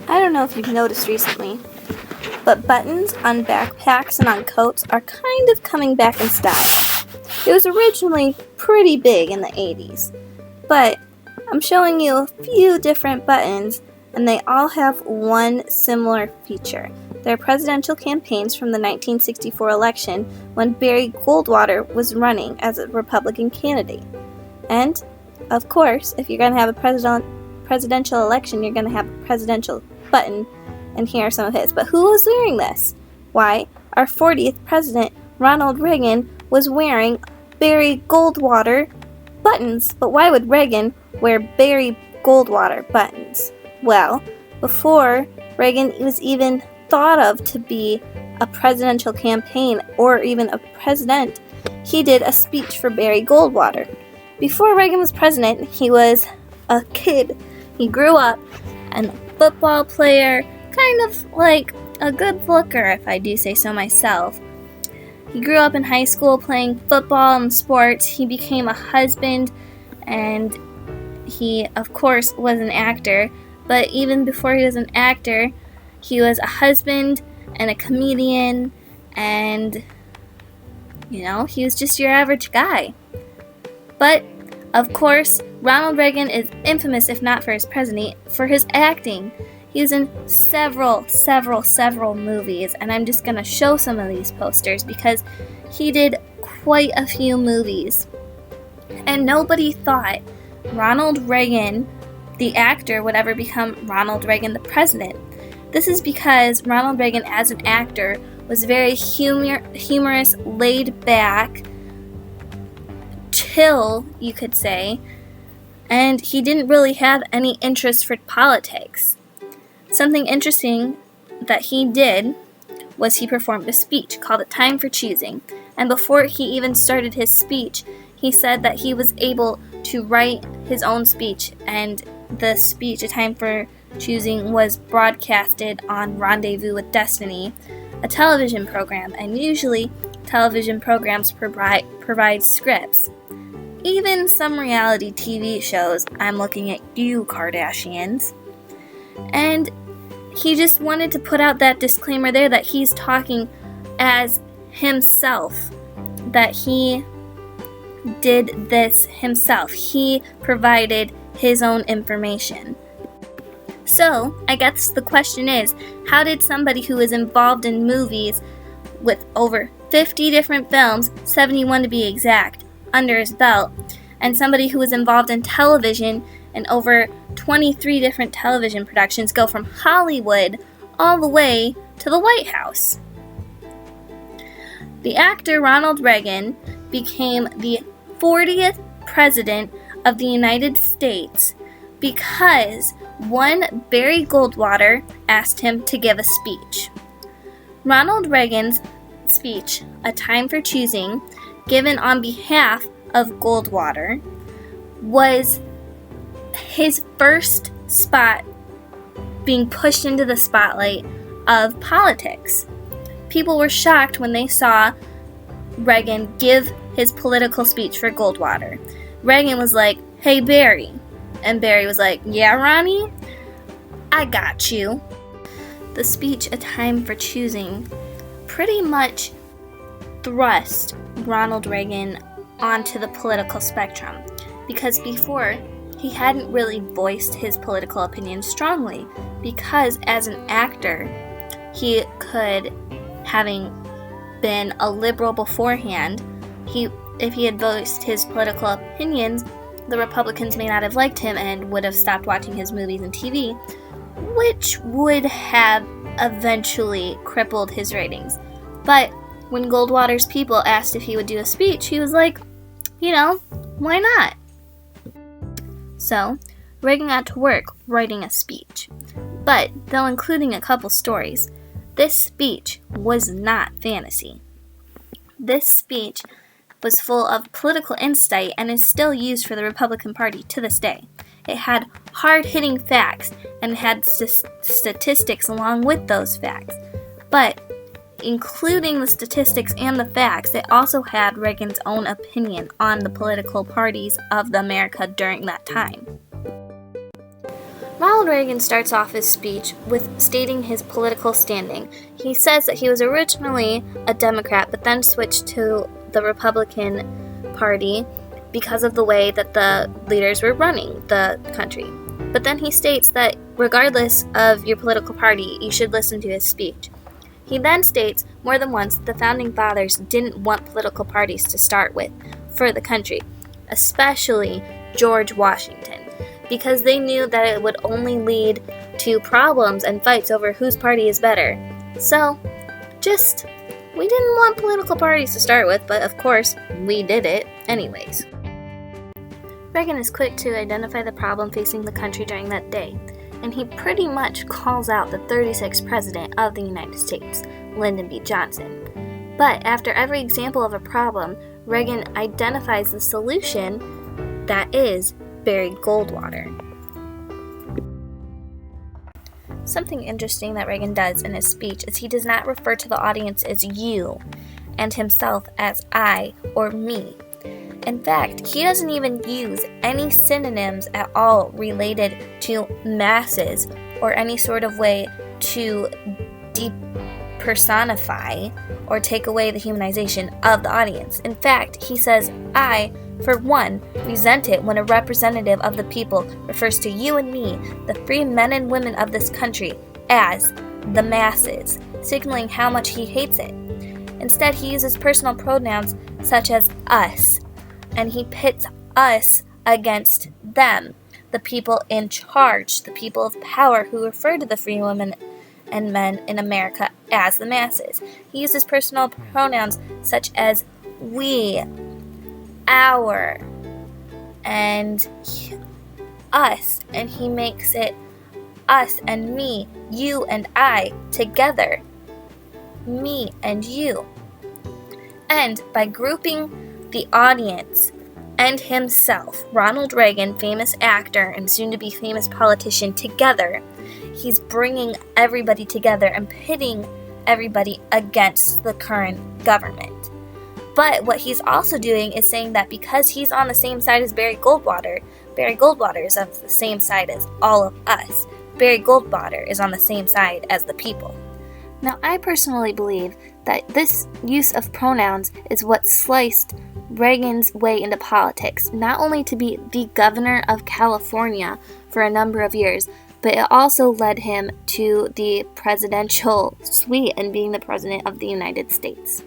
I don't know if you've noticed recently, but buttons on backpacks and on coats are kind of coming back in style. It was originally pretty big in the 80s, but I'm showing you a few different buttons, and they all have one similar feature. They're presidential campaigns from the 1964 election when Barry Goldwater was running as a Republican candidate. And, of course, if you're going to have a presidential election, you're going to have a presidential button, and here are some of his. But who was wearing this? Why, our 40th president, Ronald Reagan, was wearing Barry Goldwater buttons. But why would Reagan wear Barry Goldwater buttons? Well, before Reagan was even thought of to be a presidential campaign or even a president, he did a speech for Barry Goldwater. Before Reagan was president, he was a kid. He grew up and a football player, kind of like a good looker, if I do say so myself. He grew up in high school playing football and sports. He became a husband, and he, of course, was an actor. But even before he was an actor, he was a husband and a comedian, and, he was just your average guy. But, of course, Ronald Reagan is infamous, if not for his presidency, for his acting. He was in several movies, and I'm just going to show some of these posters because he did quite a few movies. And nobody thought Ronald Reagan, the actor, would ever become Ronald Reagan, the president. This is because Ronald Reagan, as an actor, was very humorous, laid back, chill, you could say, and he didn't really have any interest for politics. Something interesting that he did was he performed a speech called A Time for Choosing, and before he even started his speech, he said that he was able to write his own speech, and the speech, A Time for Choosing, was broadcasted on Rendezvous with Destiny, a television program, and usually television programs provide scripts. Even some reality TV shows. I'm looking at you, Kardashians. And he just wanted to put out that disclaimer there that he's talking as himself, that he did this himself. He provided his own information. So, I guess the question is, how did somebody who is involved in movies with over 50 different films, 71 to be exact, under his belt, and somebody who was involved in television and over 23 different television productions go from Hollywood all the way to the White House? The actor Ronald Reagan became the 40th president of the United States because one Barry Goldwater asked him to give a speech. Ronald Reagan's speech, A Time for Choosing, given on behalf of Goldwater, was his first spot being pushed into the spotlight of politics. People were shocked when they saw Reagan give his political speech for Goldwater. Reagan was like, "Hey, Barry." And Barry was like, "Yeah, Ronnie? I got you." The speech, A Time for Choosing, pretty much thrust Ronald Reagan onto the political spectrum, because before, he hadn't really voiced his political opinion strongly, because as an actor, he could, having been a liberal beforehand, if he had voiced his political opinions, the Republicans may not have liked him and would have stopped watching his movies and TV, which would have eventually crippled his ratings. But when Goldwater's people asked if he would do a speech, he was like, why not? So, Reagan got to work writing a speech. But, though including a couple stories, this speech was not fantasy. This speech was full of political insight and is still used for the Republican Party to this day. It had hard-hitting facts and had statistics along with those facts. But, including the statistics and the facts, it also had Reagan's own opinion on the political parties of America during that time. Ronald Reagan starts off his speech with stating his political standing. He says that he was originally a Democrat, but then switched to the Republican Party because of the way that the leaders were running the country. But then he states that regardless of your political party, you should listen to his speech. He then states more than once that the Founding Fathers didn't want political parties to start with for the country, especially George Washington, because they knew that it would only lead to problems and fights over whose party is better. So, we didn't want political parties to start with, but of course, we did it anyways. Reagan is quick to identify the problem facing the country during that day, and he pretty much calls out the 36th President of the United States, Lyndon B. Johnson. But after every example of a problem, Reagan identifies the solution, that is, buried Goldwater. Something interesting that Reagan does in his speech is he does not refer to the audience as you and himself as I or me. In fact, he doesn't even use any synonyms at all related to masses or any sort of way to depersonify or take away the humanization of the audience. In fact, he says, I, for one, resent it when a representative of the people refers to you and me, the free men and women of this country, as the masses, signaling how much he hates it. Instead, he uses personal pronouns such as us, and he pits us against them, the people in charge, the people of power who refer to the free women and men in America as the masses. He uses personal pronouns such as we, our, and us, and he makes it us and me, you and I, together, me and you. And by grouping the audience and himself, Ronald Reagan, famous actor and soon-to-be famous politician, together, he's bringing everybody together and pitting everybody against the current government. But what he's also doing is saying that because he's on the same side as Barry Goldwater is on the same side as all of us. Barry Goldwater is on the same side as the people. Now, I personally believe that this use of pronouns is what sliced Reagan's way into politics, not only to be the governor of California for a number of years, but it also led him to the presidential suite and being the president of the United States.